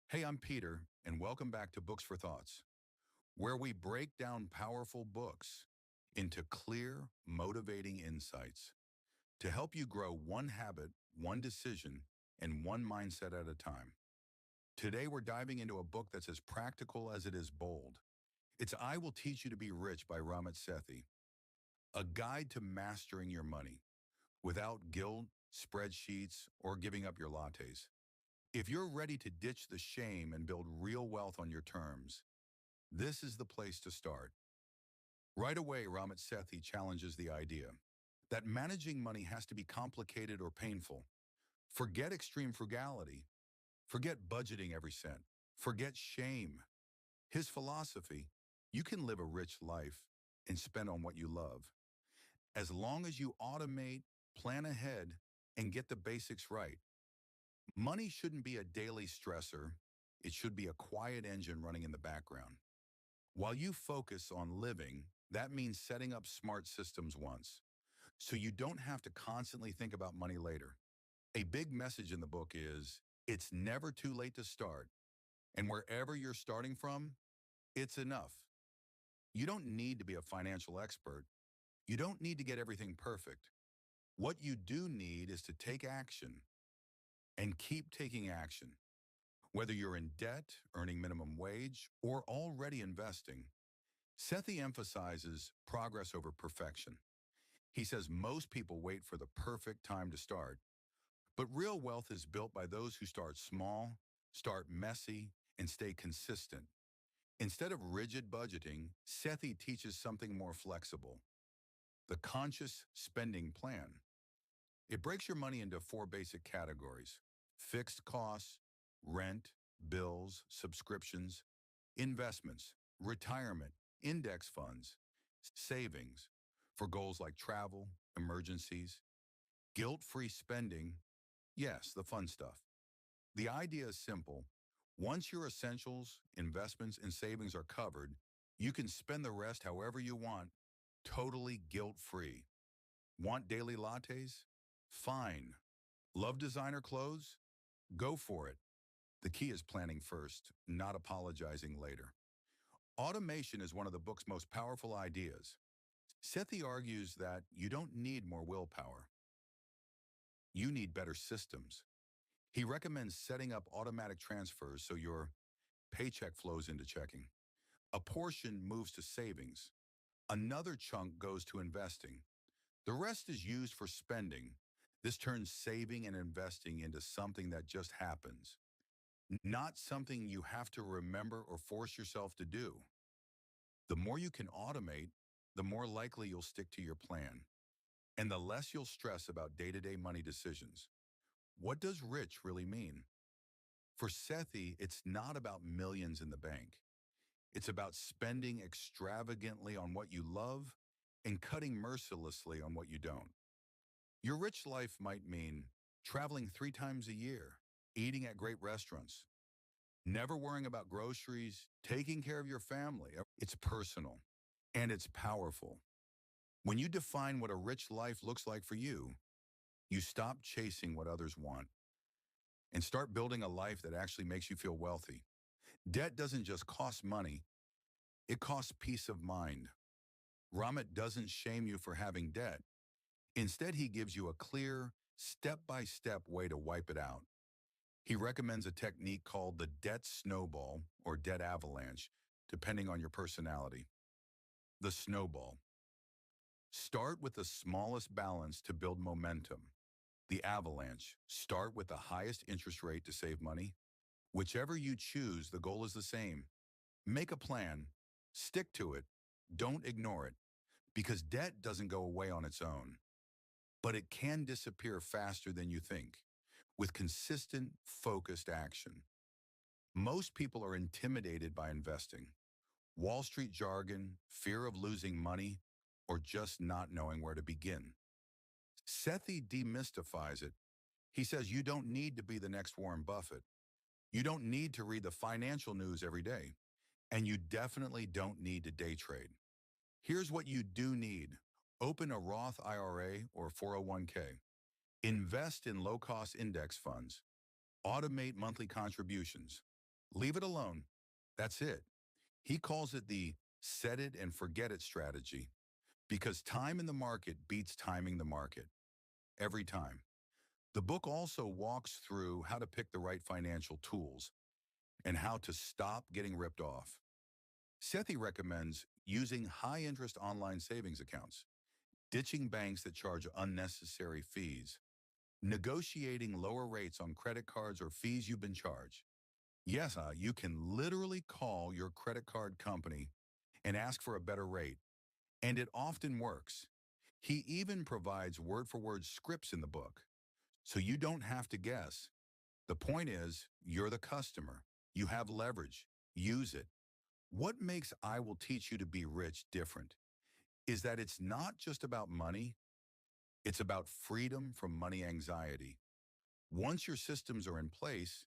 Hey, I'm Peter, and welcome back to Books for Thoughts, where we break down powerful books into clear, motivating insights to help you grow one habit, one decision, and one mindset at a time. Today, we're diving into a book that's as practical as it is bold. It's I Will Teach You to Be Rich by Ramit Sethi, a guide to mastering your money without guilt, spreadsheets, or giving up your lattes. If you're ready to ditch the shame and build real wealth on your terms, this is the place to start. Right away, Ramit Sethi challenges the idea that managing money has to be complicated or painful. Forget extreme frugality. Forget budgeting every cent. Forget shame. His philosophy, you can live a rich life and spend on what you love. As long as you automate, plan ahead, and get the basics right. Money shouldn't be a daily stressor. It should be a quiet engine running in the background. While you focus on living, that means setting up smart systems once, so you don't have to constantly think about money later. A big message in the book is, it's never too late to start, and wherever you're starting from, it's enough. You don't need to be a financial expert. You don't need to get everything perfect. What you do need is to take action and keep taking action. Whether you're in debt, earning minimum wage, or already investing, Sethi emphasizes progress over perfection. He says most people wait for the perfect time to start, but real wealth is built by those who start small, start messy, and stay consistent. Instead of rigid budgeting, Sethi teaches something more flexible, the conscious spending plan. It breaks your money into four basic categories: fixed costs, rent, bills, subscriptions, investments, retirement, index funds, savings for goals like travel, emergencies, guilt-free spending, yes, the fun stuff. The idea is simple. Once your essentials, investments, and savings are covered, you can spend the rest however you want, totally guilt-free. Want daily lattes? Fine. Love designer clothes? Go for it. The key is planning first, not apologizing later. Automation is one of the book's most powerful ideas. Sethi argues that you don't need more willpower. You need better systems. He recommends setting up automatic transfers so your paycheck flows into checking. A portion moves to savings. Another chunk goes to investing. The rest is used for spending. This turns saving and investing into something that just happens, not something you have to remember or force yourself to do. The more you can automate, the more likely you'll stick to your plan, and the less you'll stress about day-to-day money decisions. What does rich really mean? For Sethi, it's not about millions in the bank. It's about spending extravagantly on what you love and cutting mercilessly on what you don't. Your rich life might mean traveling 3 times a year, eating at great restaurants, never worrying about groceries, taking care of your family. It's personal and it's powerful. When you define what a rich life looks like for you, you stop chasing what others want and start building a life that actually makes you feel wealthy. Debt doesn't just cost money, it costs peace of mind. Ramit doesn't shame you for having debt. Instead, he gives you a clear, step-by-step way to wipe it out. He recommends a technique called the debt snowball or debt avalanche, depending on your personality. The snowball. Start with the smallest balance to build momentum. The avalanche. Start with the highest interest rate to save money. Whichever you choose, the goal is the same. Make a plan. Stick to it. Don't ignore it. Because debt doesn't go away on its own. But it can disappear faster than you think, with consistent, focused action. Most people are intimidated by investing. Wall Street jargon, fear of losing money, or just not knowing where to begin. Sethi demystifies it. He says you don't need to be the next Warren Buffett. You don't need to read the financial news every day. And you definitely don't need to day trade. Here's what you do need. Open a Roth IRA or 401k. Invest in low-cost index funds. Automate monthly contributions. Leave it alone. That's it. He calls it the set it and forget it strategy because time in the market beats timing the market every time. The book also walks through how to pick the right financial tools and how to stop getting ripped off. Sethi recommends using high-interest online savings accounts, ditching banks that charge unnecessary fees, negotiating lower rates on credit cards or fees you've been charged. Yes, you can literally call your credit card company and ask for a better rate, and it often works. He even provides word-for-word scripts in the book, so you don't have to guess. The point is, you're the customer. You have leverage. Use it. What makes I Will Teach You to Be Rich different is that it's not just about money, it's about freedom from money anxiety. Once your systems are in place,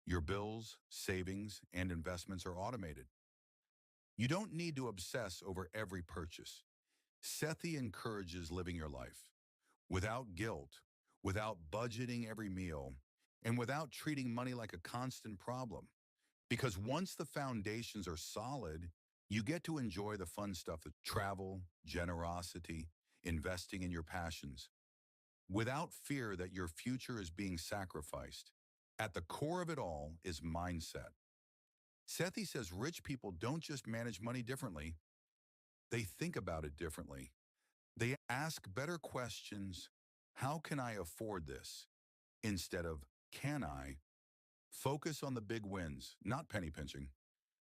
your bills, savings, and investments are automated. You don't need to obsess over every purchase. Sethi encourages living your life without guilt, without budgeting every meal, and without treating money like a constant problem. Because once the foundations are solid, you get to enjoy the fun stuff, the travel, generosity, investing in your passions, without fear that your future is being sacrificed. At the core of it all is mindset. Sethi says rich people don't just manage money differently, they think about it differently. They ask better questions. How can I afford this? Instead of, can I? Focus on the big wins, not penny pinching.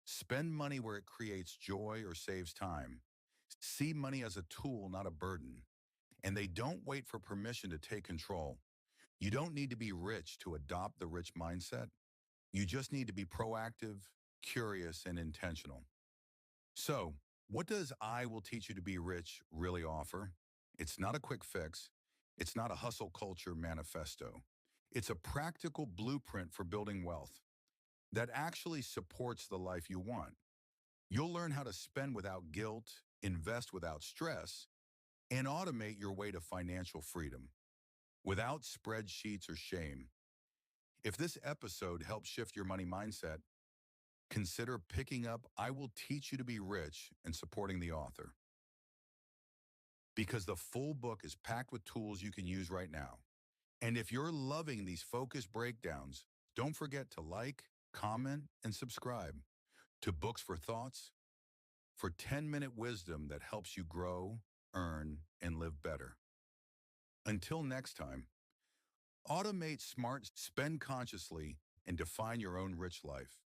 Spend money where it creates joy or saves time. See money as a tool, not a burden. And they don't wait for permission to take control. You don't need to be rich to adopt the rich mindset. You just need to be proactive, curious, and intentional. So, what does I Will Teach You to Be Rich really offer? It's not a quick fix. It's not a hustle culture manifesto. It's a practical blueprint for building wealth that actually supports the life you want. You'll learn how to spend without guilt, invest without stress, and automate your way to financial freedom without spreadsheets or shame. If this episode helps shift your money mindset, consider picking up I Will Teach You to Be Rich and supporting the author. Because the full book is packed with tools you can use right now. And if you're loving these focused breakdowns, don't forget to like, comment, and subscribe to Books for Thoughts for 10-minute wisdom that helps you grow, earn, and live better. Until next time, automate smart, spend consciously, and define your own rich life.